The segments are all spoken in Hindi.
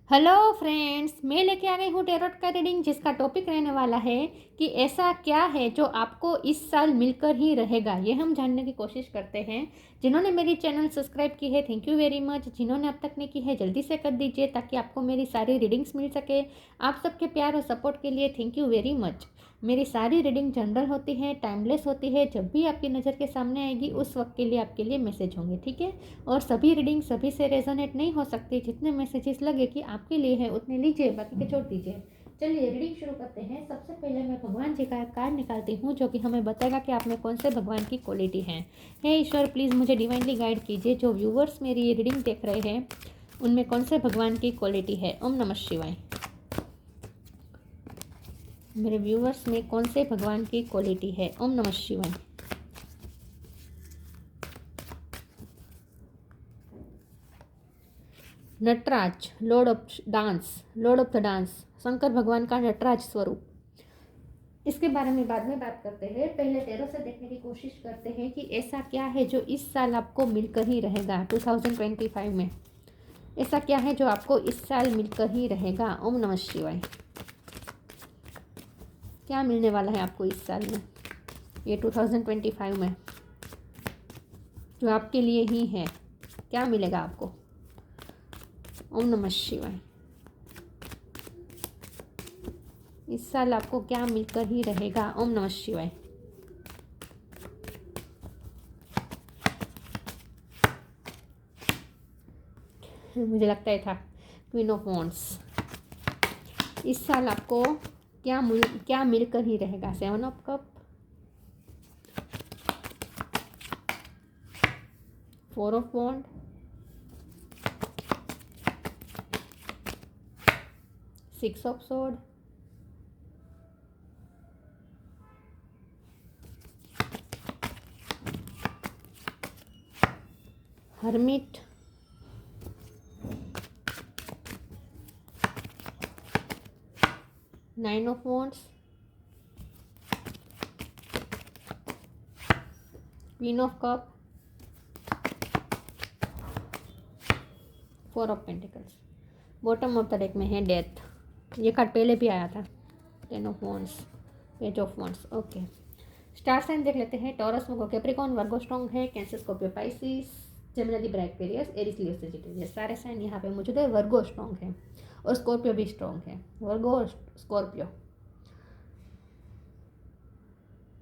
हेलो फ्रेंड्स, मैं लेके आ गई हूँ टैरोट का रीडिंग जिसका टॉपिक रहने वाला है कि ऐसा क्या है जो आपको इस साल मिलकर ही रहेगा। ये हम जानने की कोशिश करते हैं। जिन्होंने मेरी चैनल सब्सक्राइब की है थैंक यू वेरी मच। जिन्होंने अब तक नहीं की है जल्दी से कर दीजिए ताकि आपको मेरी सारी रीडिंग्स मिल सके। आप सबके प्यार और सपोर्ट के लिए थैंक यू वेरी मच। मेरी सारी रीडिंग जनरल होती है, टाइमलेस होती है। जब भी आपकी नज़र के सामने आएगी उस वक्त के लिए आपके लिए मैसेज होंगे, ठीक है। और सभी रीडिंग सभी से रेजोनेट नहीं हो सकती। जितने मैसेजेस लगे कि आपके लिए है उतने लीजिए, बाकी के छोड़ दीजिए। चलिए रीडिंग शुरू करते हैं। सबसे पहले मैं भगवान जी का कार्ड निकालती हूँ जो कि हमें बताएगा कि आप में कौन से भगवान की क्वालिटी है। हे ईश्वर, प्लीज़ मुझे डिवाइनली गाइड कीजिए। जो व्यूवर्स मेरी ये रीडिंग देख रहे हैं उनमें कौन से भगवान की क्वालिटी है। ओम नमः शिवाय। मेरे व्यूवर्स में कौन से भगवान की क्वालिटी है। ओम नमः शिवाय। Nataraj, lord of dance, lord of the dance, Shankar भगवान का नटराज स्वरूप। इसके बारे में बाद में बात करते हैं। पहले टैरो से देखने की कोशिश करते हैं कि ऐसा क्या है जो इस साल आपको मिलकर ही रहेगा। 2025 में ऐसा क्या है जो आपको इस साल मिलकर ही रहेगा। ओम नमः शिवाय। क्या मिलने वाला है आपको इस साल में, ये 2025 में जो आपके लिए ही है। क्या मिलेगा आपको। ओम नमः शिवाय। इस साल आपको क्या मिलकर ही रहेगा। ओम नमः शिवाय। मुझे लगता है था क्वीन ऑफ वॉन्ड्स। इस साल आपको क्या मिलकर ही रहेगा। 7 of cup, 4 of wand, 6 of sword, hermit, 9 of wands, queen of cup, 4 of pentacles. Bottom of the deck में है डेथ। ये कार्ड पहले भी आया था। 10 of wands, page of wands. Okay, star sign देख लेते हैं। Taurus, Virgo, Capricorn, Virgo strong है। Cancer, Scorpio, Pisces, Gemini, bright, Aquarius, Aries, Leo, Sagittarius. ये सारे साइन यहाँ पे मौजूद है। वर्गो स्ट्रॉन्ग है और स्कॉर्पियो भी स्ट्रॉन्ग है। वर्गो, स्कॉर्पियो।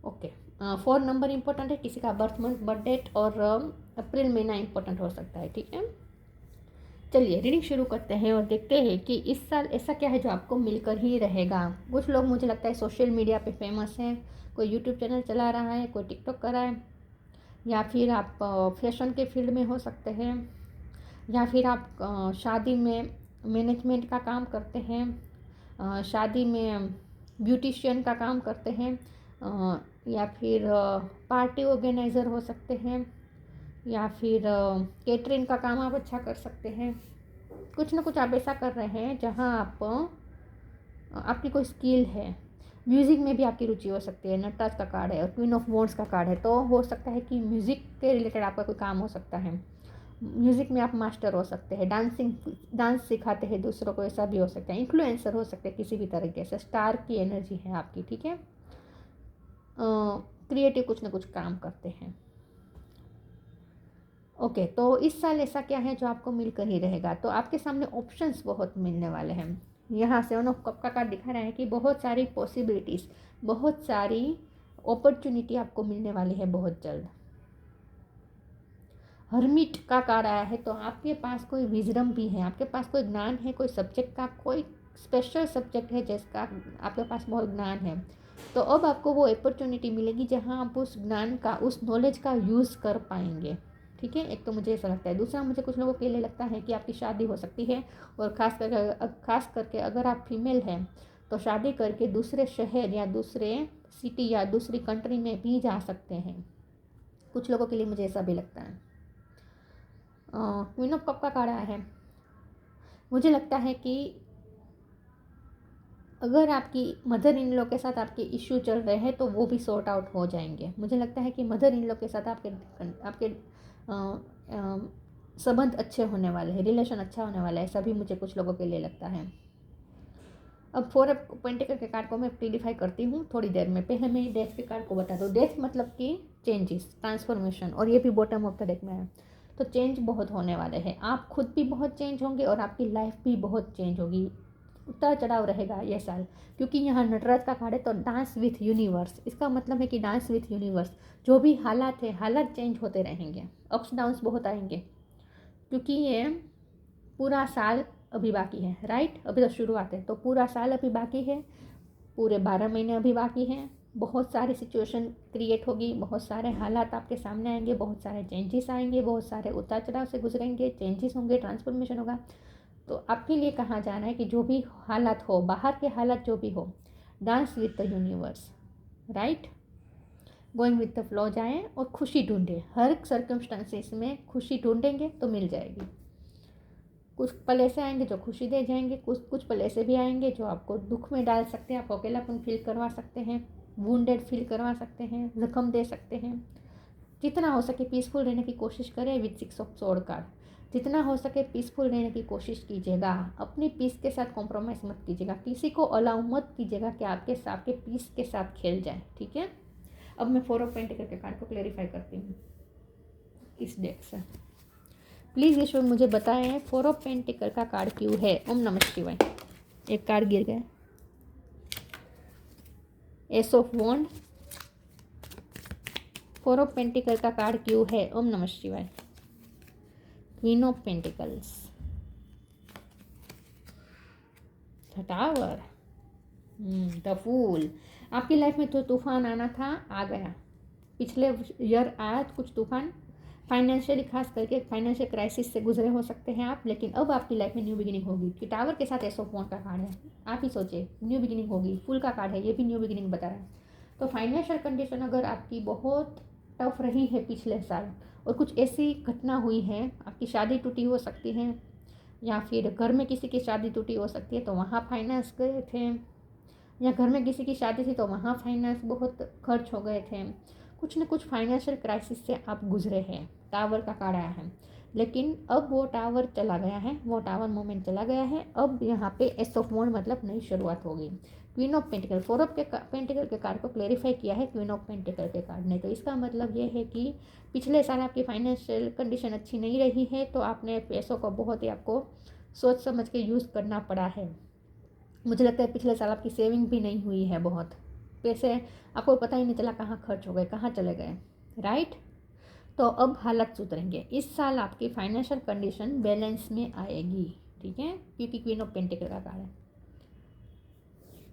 ओके, 4 नंबर इंपॉर्टेंट है। किसी का बर्थ मंथ, बर्थ डेट और अप्रैल महीना इंपॉर्टेंट हो सकता है, ठीक है। चलिए रीडिंग शुरू करते हैं और देखते हैं कि इस साल ऐसा क्या है जो आपको मिलकर ही रहेगा। कुछ लोग मुझे लगता है सोशल मीडिया पे फेमस हैं। कोई यूट्यूब चैनल चला रहा है, कोई टिकटॉक कर रहा है, या फिर आप फैशन के फील्ड में हो सकते हैं, या फिर आप शादी में मैनेजमेंट का काम करते हैं, शादी में ब्यूटिशियन का काम करते हैं, या फिर पार्टी ऑर्गेनाइज़र हो सकते हैं, या फिर केटरिंग का काम आप अच्छा कर सकते हैं। कुछ ना कुछ आप ऐसा कर रहे हैं जहाँ आप आपकी कोई स्किल है। म्यूज़िक में भी आपकी रुचि हो सकती है। नटराज का कार्ड है और क्वीन ऑफ वॉन्ड्स का कार्ड है, तो हो सकता है कि म्यूज़िक के रिलेटेड आपका कोई काम हो सकता है। म्यूज़िक में आप मास्टर हो सकते हैं। डांस सिखाते हैं दूसरों को, ऐसा भी हो सकता है। इन्फ्लुएंसर हो सकते हैं किसी भी तरीके से। स्टार की एनर्जी है आपकी, ठीक है। क्रिएटिव कुछ ना कुछ काम करते हैं। ओके, तो इस साल ऐसा क्या है जो आपको मिलकर ही रहेगा। तो आपके सामने ऑप्शंस बहुत मिलने वाले हैं। यहाँ 7 ऑफ कप का कार्ड दिखा रहा है कि बहुत सारी पॉसिबिलिटीज़, बहुत सारी अपॉर्चुनिटी आपको मिलने वाली है बहुत जल्द। हर्मिट का कार्ड आया है, तो आपके पास कोई विजडम भी है, आपके पास कोई ज्ञान है, कोई सब्जेक्ट का कोई स्पेशल सब्जेक्ट है जिसका आपके पास बहुत ज्ञान है। तो अब आपको वो अपॉर्चुनिटी मिलेगी जहाँ आप उस ज्ञान का, उस नॉलेज का यूज़ कर पाएंगे, ठीक है। एक तो मुझे ऐसा लगता है। दूसरा, मुझे कुछ लोगों के लिए लगता है कि आपकी शादी हो सकती है, और ख़ास करके अगर आप फीमेल हैं तो शादी करके दूसरे शहर या दूसरे सिटी या दूसरी कंट्री में भी जा सकते हैं। कुछ लोगों के लिए मुझे ऐसा भी लगता है। क्वीन ऑफ कप का कार्ड आया है। मुझे लगता है कि अगर आपकी मदर इन लॉ के साथ आपके इश्यू चल रहे हैं तो वो भी सॉर्ट आउट हो जाएंगे। मुझे लगता है कि मदर इन लॉ के साथ आपके संबंध अच्छे होने वाले हैं, रिलेशन अच्छा होने वाला है, ऐसा भी मुझे कुछ लोगों के लिए लगता है। अब 4 ऑफ पेंटिकल के कार्ड को मैं क्लियरिफाई करती हूँ थोड़ी देर में। पहले मैं डेथ के कार्ड को बता दूँ। डेथ मतलब कि चेंजेस, ट्रांसफॉर्मेशन, और ये भी बॉटम ऑफ द डेक में है। तो चेंज बहुत होने वाले हैं, आप खुद भी बहुत चेंज होंगे और आपकी लाइफ भी बहुत चेंज होगी। उतार चढ़ाव रहेगा ये साल, क्योंकि यहाँ नटराज का कार्ड है। तो डांस विथ यूनिवर्स, इसका मतलब है कि डांस विथ यूनिवर्स, जो भी हालात है, हालात चेंज होते रहेंगे, अप्स डाउन्स बहुत आएंगे, क्योंकि ये पूरा साल अभी बाकी है, राइट। अभी तो शुरुआत है, तो पूरा साल अभी बाकी है, पूरे 12 महीने अभी बाकी हैं। बहुत सारी सिचुएशन क्रिएट होगी, बहुत सारे हालात आपके सामने आएंगे, बहुत सारे चेंजेस आएंगे, बहुत सारे उतार चढ़ाव से गुजरेंगे, चेंजेस होंगे, ट्रांसफॉर्मेशन होगा। तो आपके लिए कहा जा रहा है कि जो भी हालात हो, बाहर के हालात जो भी हो, dance with the universe, right. Going with the flow जाएँ और खुशी ढूंढें। हर सर्कमस्टांसेस में खुशी ढूंढेंगे तो मिल जाएगी। कुछ पल ऐसे आएंगे जो खुशी दे जाएंगे, कुछ पल ऐसे भी आएंगे जो आपको दुख में डाल सकते हैं, आपको अकेलापन फील करवा सकते हैं, वुंडेड फील करवा सकते हैं, जख्म दे सकते हैं। जितना हो सके पीसफुल रहने की कोशिश करें विद 6 ऑफ सोर्ड कार्ड। जितना हो सके पीसफुल रहने की कोशिश कीजिएगा, अपनी पीस के साथ कॉम्प्रोमाइज़ मत कीजिएगा, किसी को अलाउ मत कीजिएगा कि आपके पीस के साथ खेल जाए, ठीक है। अब मैं 4 ऑफ पेंटिकल के कार्ड को क्लेरिफाई करती हूँ इस डेक से। प्लीज़ ईश्वर मुझे बताएं 4 ऑफ पेंटिकल का कार्ड क्यों है। ओम नमः शिवाय। एक कार्ड गिर गया, ace of wand. 4 of pentacle का कार्ड क्यों है। ओम नमः शिवाय। Queen of pentacles, the tower, the fool. आपकी लाइफ में तो तूफान आना था, आ गया। पिछले ईयर आया कुछ तूफान, फाइनेंशियली, खास करके फाइनेंशियल क्राइसिस से गुजरे हो सकते हैं आप, लेकिन अब आपकी लाइफ में न्यू बिगिनिंग होगी। कि टावर के साथ एस ऑफ वॉन्ड का कार्ड है, आप ही सोचिए, न्यू बिगिनिंग होगी। फूल का कार्ड है, ये भी न्यू बिगिनिंग बता रहा है। तो फाइनेंशियल कंडीशन अगर आपकी बहुत टफ रही है पिछले साल, और कुछ ऐसी घटना हुई है, आपकी शादी टूटी हो सकती है, या फिर घर में किसी की शादी टूटी हो सकती है तो वहाँ फाइनेंस गए थे, या घर में किसी की शादी थी तो वहाँ फाइनेंस बहुत खर्च हो गए थे। कुछ न कुछ फाइनेंशियल क्राइसिस से आप गुजरे हैं। टावर का कार्ड आया है, लेकिन अब वो टावर चला गया है, वो टावर मोमेंट चला गया है। अब यहाँ पे एस ऑफ वॉन्ड मतलब नई शुरुआत होगी। Queen of pentacle, 4 of pentacle के कार्ड को क्लेरिफाई किया है क्वीन ऑफ पेंटिकल के कार्ड ने। तो इसका मतलब ये है कि पिछले साल आपकी फाइनेंशियल कंडीशन अच्छी नहीं रही है, तो आपने पैसों को बहुत ही आपको सोच समझ के यूज़ करना पड़ा है। मुझे लगता है पिछले साल आपकी सेविंग भी नहीं हुई है, बहुत पैसे आपको पता ही नहीं चला कहाँ खर्च हो गए, कहाँ चले गए, राइट। तो अब हालत सुधरेंगे। इस साल आपकी फाइनेंशियल कंडीशन बैलेंस में आएगी, ठीक है, क्योंकि क्वीन ऑफ पेंटिकल का कार्ड है।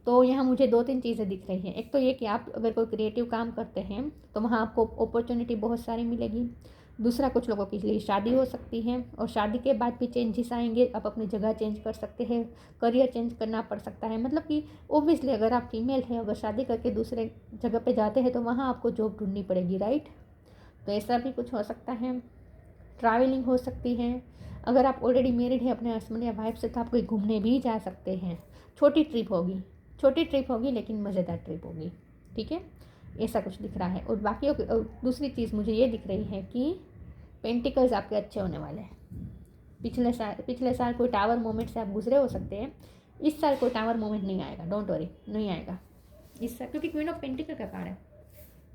तो यहाँ मुझे 2-3 चीज़ें दिख रही हैं। एक तो ये कि आप अगर कोई क्रिएटिव काम करते हैं तो वहाँ आपको अपॉर्चुनिटी बहुत सारी मिलेगी। दूसरा, कुछ लोगों के लिए शादी हो सकती है, और शादी के बाद भी चेंजेस आएंगे। आप अपनी जगह चेंज कर सकते हैं, करियर चेंज करना पड़ सकता है। मतलब कि ओब्वियसली अगर आप फीमेल हैं, अगर शादी करके दूसरे जगह पे जाते हैं तो वहाँ आपको जॉब ढूंढनी पड़ेगी, राइट। तो ऐसा भी कुछ हो सकता है। ट्रैवलिंग हो सकती है। अगर आप ऑलरेडी मैरिड हैं अपने हस्बैंड या वाइफ से, तो आप कहीं घूमने भी जा सकते हैं। छोटी ट्रिप होगी, छोटी ट्रिप होगी लेकिन मज़ेदार ट्रिप होगी, ठीक है। ऐसा कुछ दिख रहा है। और बाकी दूसरी चीज़ मुझे ये दिख रही है कि पेंटिकल्स आपके अच्छे होने वाले हैं। पिछले साल कोई टावर मोमेंट से आप गुजरे हो सकते हैं। इस साल कोई टावर मोमेंट नहीं आएगा, डोंट वरी, नहीं आएगा इस साल, क्योंकि क्वीन ऑफ पेंटिकल का कार्ड है।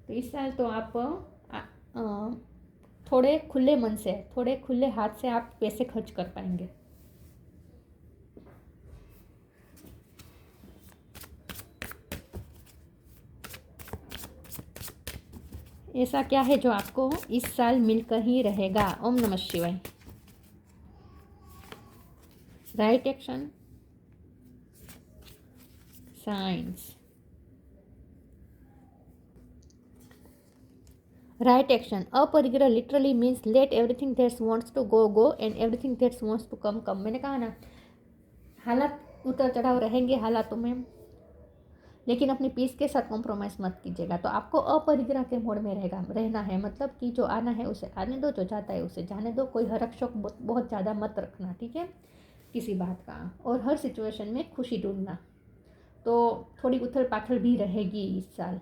तो इस साल तो आप थोड़े खुले मन से, थोड़े खुले हाथ से आप पैसे खर्च कर पाएंगे। ऐसा क्या है जो आपको इस साल मिलकर ही रहेगा। ओम नमः शिवाय। Right action, science, right action. Aparigraha literally means let everything that's wants to go go and everything that's wants to come come. मैंने कहा ना, हालात उतर चढ़ाव रहेंगे हालातों में, लेकिन अपनी पीस के साथ कॉम्प्रोमाइज़ मत कीजिएगा। तो आपको अपरिग्रह के मोड में रहना है। मतलब कि जो आना है उसे आने दो, जो जाता है उसे जाने दो। कोई हरक शौक बहुत ज़्यादा मत रखना, ठीक है, किसी बात का। और हर सिचुएशन में खुशी ढूंढना। तो थोड़ी उथल पाथल भी रहेगी इस साल।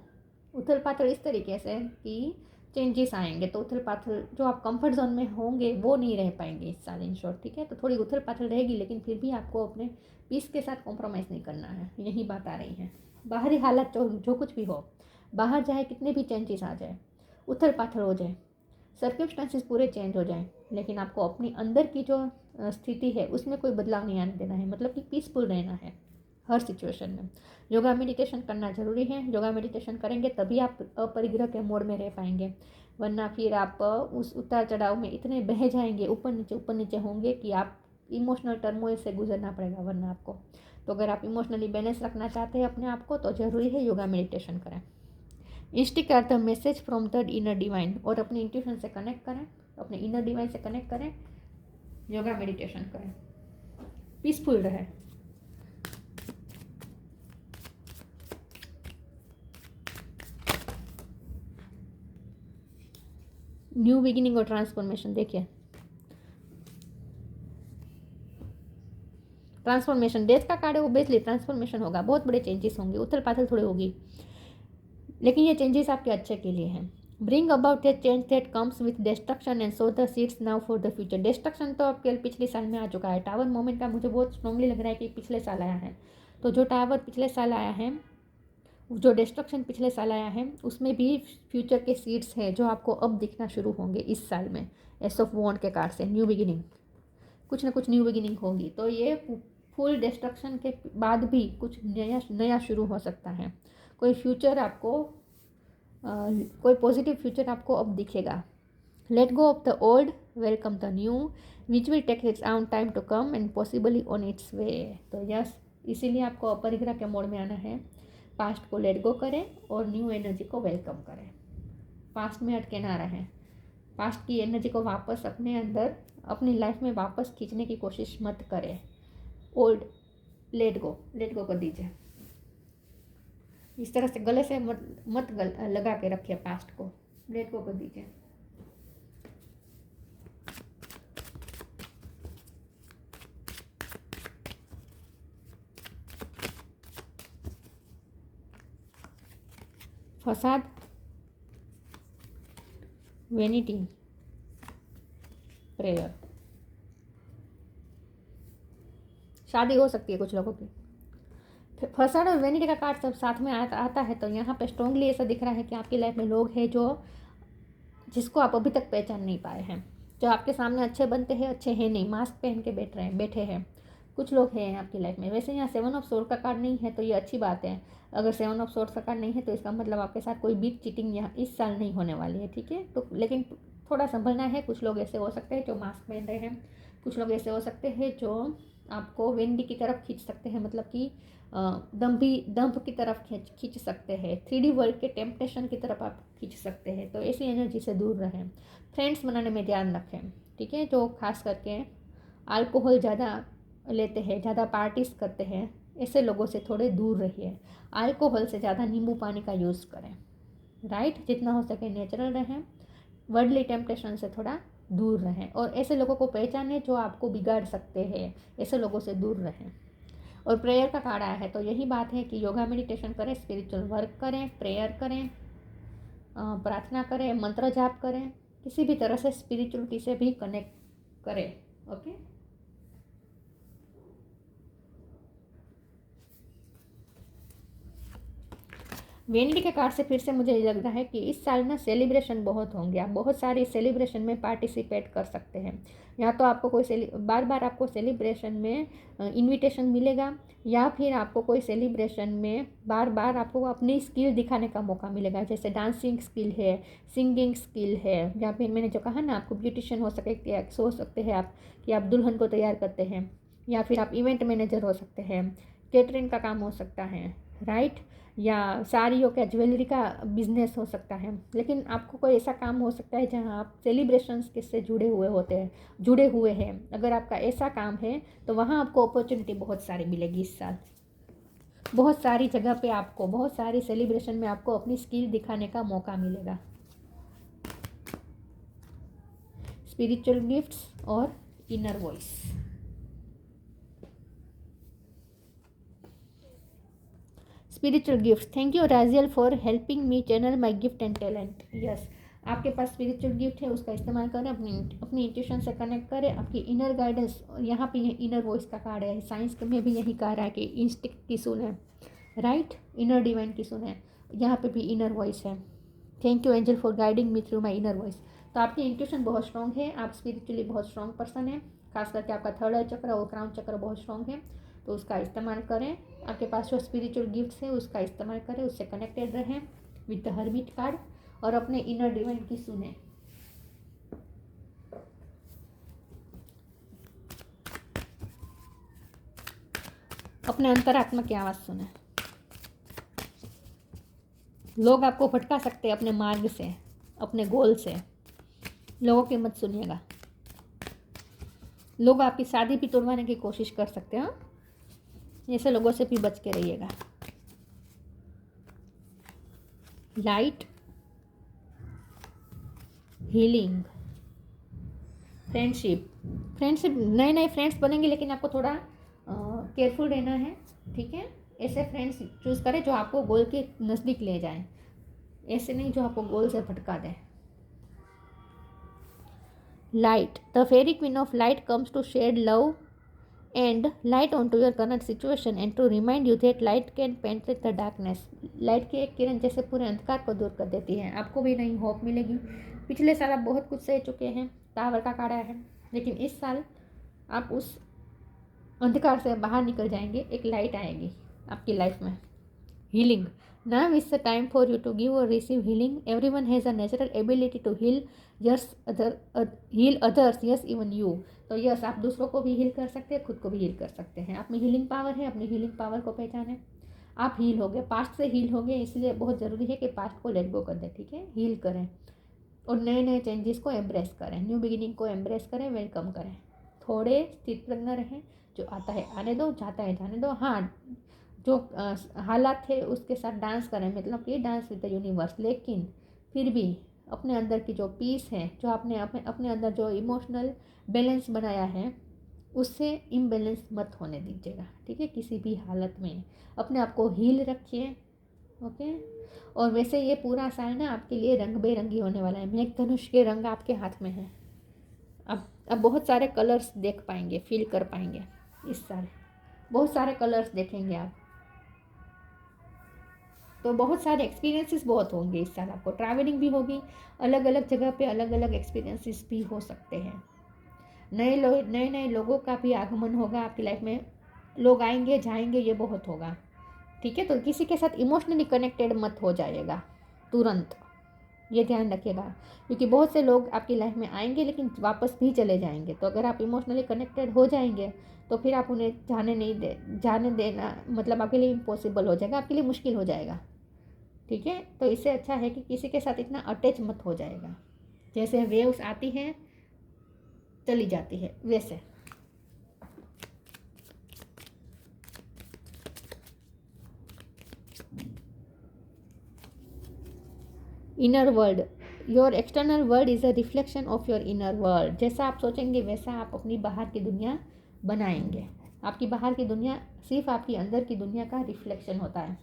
उथल पाथल इस तरीके से कि चेंजेस आएंगे, तो उथल पाथल जो आप कंफर्ट जोन में होंगे वो नहीं रह पाएंगे इस साल इन शॉर्ट, ठीक है। तो थोड़ी उथल पाथल रहेगी, लेकिन फिर भी आपको अपने पीस के साथ कॉम्प्रोमाइज़ नहीं करना है, यही बात आ रही है। बाहरी हालत जो कुछ भी हो, बाहर चाहे कितने भी चेंजेस आ जाए, उथल पाथल हो जाए, सर्कमस्टांसिस पूरे चेंज हो जाएं, लेकिन आपको अपनी अंदर की जो स्थिति है उसमें कोई बदलाव नहीं आने देना है, मतलब कि पीसफुल रहना है हर सिचुएशन में। योगा मेडिटेशन करना ज़रूरी है, योगा मेडिटेशन करेंगे तभी आप अपरिग्रह के मोड में रह पाएंगे, वरना फिर आप उस उतार चढ़ाव में इतने बह जाएंगे, ऊपर नीचे होंगे कि आप इमोशनल टर्मोइल से गुजरना पड़ेगा वरना आपको। तो अगर आप इमोशनली बैलेंस रखना चाहते हैं अपने आप को, तो ज़रूरी है योगा मेडिटेशन करें। Instinct are the message from the inner divine, और अपने इंट्यूशन से कनेक्ट करें, अपने इनर डिवाइन से कनेक्ट करें, योगा मेडिटेशन करें, पीसफुल रहे। न्यू बिगिनिंग और ट्रांसफॉर्मेशन, देखिए ट्रांसफॉर्मेशन डेथ का कार्ड है, ओबियसली ट्रांसफॉर्मेशन होगा, बहुत बड़े चेंजेस होंगे, उथल पाथल थोड़ी होगी, लेकिन ये चेंजेस आपके अच्छे के लिए हैं। Bring about A change that comes with destruction and so the seeds now for the future. Destruction तो आपके पिछले साल में आ चुका है, टावर मोमेंट का मुझे बहुत स्ट्रांगली लग रहा है कि पिछले साल आया है, तो जो टावर पिछले साल आया है, जो डिस्ट्रक्शन पिछले साल आया है, उसमें भी फ्यूचर के सीड्स हैं जो आपको अब दिखना शुरू होंगे इस साल में। एस ऑफ वॉन्ड के कार्ड से न्यू बिगिनिंग, कुछ ना कुछ न्यू बिगिनिंग होगी, तो ये फुल डिस्ट्रक्शन के बाद भी कुछ नया नया शुरू हो सकता है। कोई फ्यूचर आपको कोई पॉजिटिव फ्यूचर आपको अब दिखेगा। Let go of the old, welcome the new, which will take its own time to come and possibly on its way. तो यस, इसीलिए आपको अपरिग्रह के मोड में आना है। पास्ट को लेट गो करें और न्यू एनर्जी को वेलकम करें, पास्ट में अटके ना रहें, पास्ट की एनर्जी को वापस अपने अंदर अपनी लाइफ में वापस खींचने की कोशिश मत करें। ओल्ड लेट गो कर दीजिए, इस तरह से गले से मत लगा के रखिए, पास्ट को लेट गो कर दीजिए। फसाद, वेनिटी, प्रेयर। शादी हो सकती है कुछ लोगों की। फसाद और वेनिटी का कार्ड सब साथ में आता है, तो यहाँ पे स्ट्रांगली ऐसा दिख रहा है कि आपकी लाइफ में लोग हैं जो जिसको आप अभी तक पहचान नहीं पाए हैं, जो आपके सामने अच्छे बनते हैं, अच्छे हैं नहीं, मास्क पहन के बैठे हैं, कुछ लोग हैं आपकी लाइफ में। वैसे यहाँ 7 ऑफ सोर्ड का कार्ड नहीं है, तो ये अच्छी बात है। अगर 7 ऑफ सोर्ड का कार्ड नहीं है तो इसका मतलब आपके साथ कोई बिग चीटिंग यहाँ इस साल नहीं होने वाली है, ठीक है। तो लेकिन थोड़ा संभलना है। कुछ लोग ऐसे हो सकते हैं जो मास्क पहन रहे हैं, कुछ लोग ऐसे हो सकते हैं जो आपको वेंडी की तरफ खींच सकते हैं, मतलब कि दंभ की तरफ खींच सकते हैं, 3D वर्ल्ड के टेम्पटेशन की तरफ आप खींच सकते हैं। तो ऐसी एनर्जी से दूर रहें, फ्रेंड्स बनाने में ध्यान रखें, ठीक है। जो खास करके अल्कोहल ज़्यादा लेते हैं, ज़्यादा पार्टीज करते हैं, ऐसे लोगों से थोड़े दूर रहिए। अल्कोहल से ज़्यादा नींबू पानी का यूज़ करें, राइट। जितना हो सके नेचुरल रहें, वर्ल्डली टेम्पटेशन से थोड़ा दूर रहें, और ऐसे लोगों को पहचानें जो आपको बिगाड़ सकते हैं, ऐसे लोगों से दूर रहें। और प्रेयर का कार्ड आया है, तो यही बात है कि योगा मेडिटेशन करें, स्पिरिचुअल वर्क करें, प्रेयर करें, प्रार्थना करें, मंत्र जाप करें, किसी भी तरह से स्पिरिचुअलिटी से भी कनेक्ट करें, ओके। वेनिटी के कार्ड से फिर से मुझे लग रहा है कि इस साल ना सेलिब्रेशन बहुत होंगे, आप बहुत सारी सेलिब्रेशन में पार्टिसिपेट कर सकते हैं। या तो आपको कोई बार बार आपको सेलिब्रेशन में इनविटेशन मिलेगा, या फिर आपको कोई सेलिब्रेशन में बार बार आपको अपनी स्किल दिखाने का मौका मिलेगा, जैसे डांसिंग स्किल है, सिंगिंग स्किल है, या फिर मैंने जो कहा ना आपको ब्यूटिशियन हो सकते हैं आप कि आप दुल्हन को तैयार करते हैं, या फिर आप इवेंट मैनेजर हो सकते हैं, केटरिंग का काम हो सकता है, राइट, या साड़ियों का ज्वेलरी का बिजनेस हो सकता है। लेकिन आपको कोई ऐसा काम हो सकता है जहां आप सेलिब्रेशंस से जुड़े हुए हैं। अगर आपका ऐसा काम है तो वहां आपको अपॉर्चुनिटी बहुत सारी मिलेगी इस साल, बहुत सारी जगह पे आपको बहुत सारी सेलिब्रेशन में आपको अपनी स्किल दिखाने का मौका मिलेगा। स्पिरिचुअल गिफ्ट्स और inner voice. Spiritual gifts, thank you Raziel for helping me channel my gift and talent. Yes, आपके पास स्पिरिचुअल गिफ्ट है उसका इस्तेमाल करें, अपनी इंट्यूशन से कनेक्ट करें, आपकी इनर गाइडेंस। यहाँ पे ये इनर वॉइस का कार्ड है, साइंस में भी यही कह रहा है कि इंस्टिंक्ट की सुने, राइट, इनर डिवाइन की सुने, यहाँ पे भी इनर वॉइस है। Thank you angel for guiding me through my inner voice. तो आपकी इंट्यूशन बहुत स्ट्रॉन्ग है, आप स्पिरिचुअली बहुत स्ट्रॉन्ग पर्सन है, खास करके आपका थर्ड आई चक्र और क्राउन चक्र बहुत स्ट्रॉन्ग है, तो उसका इस्तेमाल करें। आपके पास जो स्पिरिचुअल गिफ्ट्स है उसका इस्तेमाल करें, उससे कनेक्टेड रहें विद द हर्मिट कार्ड, और अपने इनर डिवाइन की सुने। अपने अंतरात्मा की आवाज़ सुने। लोग आपको भटका सकते हैं अपने मार्ग से, अपने गोल से, लोगों की मत सुनिएगा। लोग आपकी शादी भी तोड़वाने की कोशिश कर सकते हैं, ऐसे लोगों से भी बच के रहिएगा। Light, healing, friendship. नए नए फ्रेंड्स बनेंगे, लेकिन आपको थोड़ा केयरफुल रहना है, ठीक है। ऐसे फ्रेंड्स चूज़ करें जो आपको गोल के नज़दीक ले जाएं, ऐसे नहीं जो आपको गोल से भटका दें। Light, the fairy queen of light comes to shed love and light on to your current situation and to remind you that light can penetrate the darkness. Light की एक किरण जैसे पूरे अंधकार को दूर कर देती है, आपको भी नई होप मिलेगी। पिछले साल आप बहुत कुछ सह चुके हैं, टावर का कार्ड है, लेकिन इस साल आप उस अंधकार से बाहर निकल जाएंगे, एक लाइट आएगी आपकी लाइफ में। Healing, now is the time for you to give और receive healing. Everyone has a natural ability to heal others, yes even you. तो यस, आप दूसरों को भी हील कर सकते हैं, खुद को भी हील कर सकते हैं। आप में हीलिंग पावर है, अपनी हीलिंग पावर को पहचानें। आप हील हो गए, पास्ट से हील हो गए, इसलिए बहुत ज़रूरी है कि पास्ट को लेट गो कर दें, ठीक है। हील करें और नए नए चेंजेस को एम्ब्रेस करें, न्यू बिगिनिंग को एम्ब्रेस करें, वेलकम करें। थोड़े स्थित प्रज्ञ रहें, जो आता है आने दो, जाता है जाने दो। हाँ, जो हालात थे उसके साथ डांस करें, मतलब कि डांस विद द यूनिवर्स, लेकिन फिर भी अपने अंदर की जो पीस है, जो आपने अपने अंदर जो इमोशनल बैलेंस बनाया है, उससे इम्बैलेंस मत होने दीजिएगा, ठीक है। किसी भी हालत में अपने आप को हील रखिए, ओके। और वैसे ये पूरा साल ना आपके लिए रंग बेरंगी होने वाला है। मेघधनुष के रंग आपके हाथ में है। अब बहुत सारे कलर्स देख पाएंगे, फील कर पाएंगे इस साल, बहुत सारे कलर्स देखेंगे आप। तो बहुत सारे एक्सपीरियंसेस बहुत होंगे इस साल, आपको ट्रैवलिंग भी होगी, अलग अलग जगह पे अलग अलग एक्सपीरियंसेस भी हो सकते हैं। नए नए लोगों का भी आगमन होगा आपकी लाइफ में, लोग आएंगे जाएंगे, ये बहुत होगा, ठीक है। तो किसी के साथ इमोशनली कनेक्टेड मत हो जाइएगा तुरंत, ये ध्यान रखिएगा, क्योंकि बहुत से लोग आपकी लाइफ में आएंगे लेकिन वापस भी चले जाएंगे। तो अगर आप इमोशनली कनेक्टेड हो जाएंगे तो फिर आप उन्हें जाने देना मतलब आपके लिए इम्पॉसिबल हो जाएगा, आपके लिए मुश्किल हो जाएगा, ठीक है। तो इससे अच्छा है कि किसी के साथ इतना अटैच मत हो जाएगा, जैसे वेव्स आती हैं चली जाती है वैसे। Inner world, your external world is a reflection of your inner world. जैसा आप सोचेंगे वैसा आप अपनी बाहर की दुनिया बनाएंगे। आपकी बाहर की दुनिया सिर्फ आपकी अंदर की दुनिया का रिफ्लेक्शन होता है।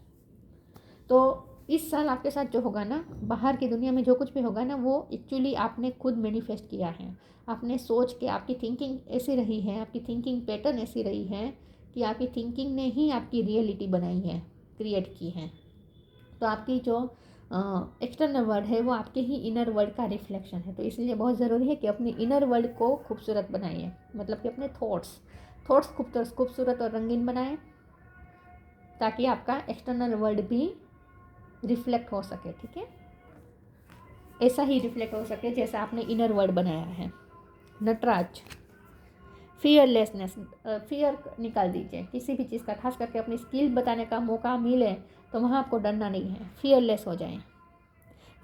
तो इस साल आपके साथ जो होगा ना, बाहर की दुनिया में जो कुछ भी होगा ना, वो एक्चुअली आपने खुद मैनिफेस्ट किया है। आपने सोच के, आपकी थिंकिंग ऐसी रही है, आपकी थिंकिंग पैटर्न ऐसी रही है कि आपकी थिंकिंग ने ही आपकी रियलिटी बनाई है, क्रिएट की है। तो आपकी जो एक्सटर्नल वर्ल्ड है वो आपके ही इनर वर्ल्ड का रिफ्लेक्शन है। तो इसलिए बहुत ज़रूरी है कि अपनी इनर वर्ल्ड को खूबसूरत बनाइए, मतलब कि अपने थॉट्स खूबसूरत और रंगीन बनाएं, ताकि आपका एक्सटर्नल वर्ल्ड भी रिफ्लेक्ट हो सके, ठीक है। ऐसा ही रिफ्लेक्ट हो सके जैसा आपने इनर वर्ल्ड बनाया है। नटराज, फियरलेसनेस, फियर निकाल दीजिए किसी भी चीज़ का, खास करके अपनी स्किल बताने का मौका मिले तो वहाँ आपको डरना नहीं है, फियरलेस हो जाएं।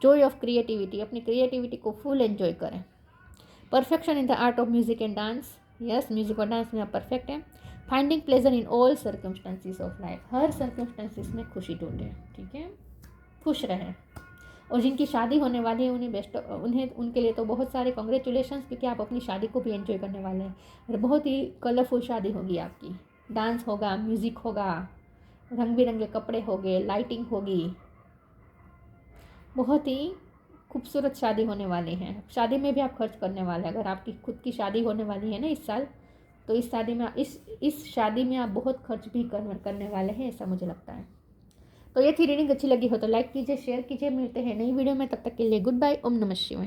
जॉय ऑफ क्रिएटिविटी, अपनी क्रिएटिविटी को फुल एंजॉय करें। Perfection in the art of music and dance, yes, music और डांस में आप परफेक्ट हैं। Finding pleasure in all circumstances of life, her circumstances में खुशी ढूंढें, ठीक है, खुश रहें। और जिनकी शादी होने वाली है उनके लिए तो बहुत सारे कॉन्ग्रेचुलेशंस, क्योंकि आप अपनी शादी को भी एंजॉय करने वाले हैं। और बहुत ही कलरफुल शादी होगी आपकी, डांस होगा, म्यूज़िक होगा, रंग बिरंगे कपड़े होंगे, लाइटिंग होगी, बहुत ही खूबसूरत शादी होने वाली है, शादी में भी आप खर्च करने वाले हैं। अगर आपकी खुद की शादी होने वाली है ना इस साल, तो इस शादी में इस शादी में आप बहुत खर्च भी करने वाले हैं, ऐसा मुझे लगता है। तो ये थी रीडिंग। अच्छी लगी हो तो लाइक कीजिए, शेयर कीजिए। मिलते हैं नई वीडियो में, तब तक के लिए गुड बाय। ओम नमः शिवाय।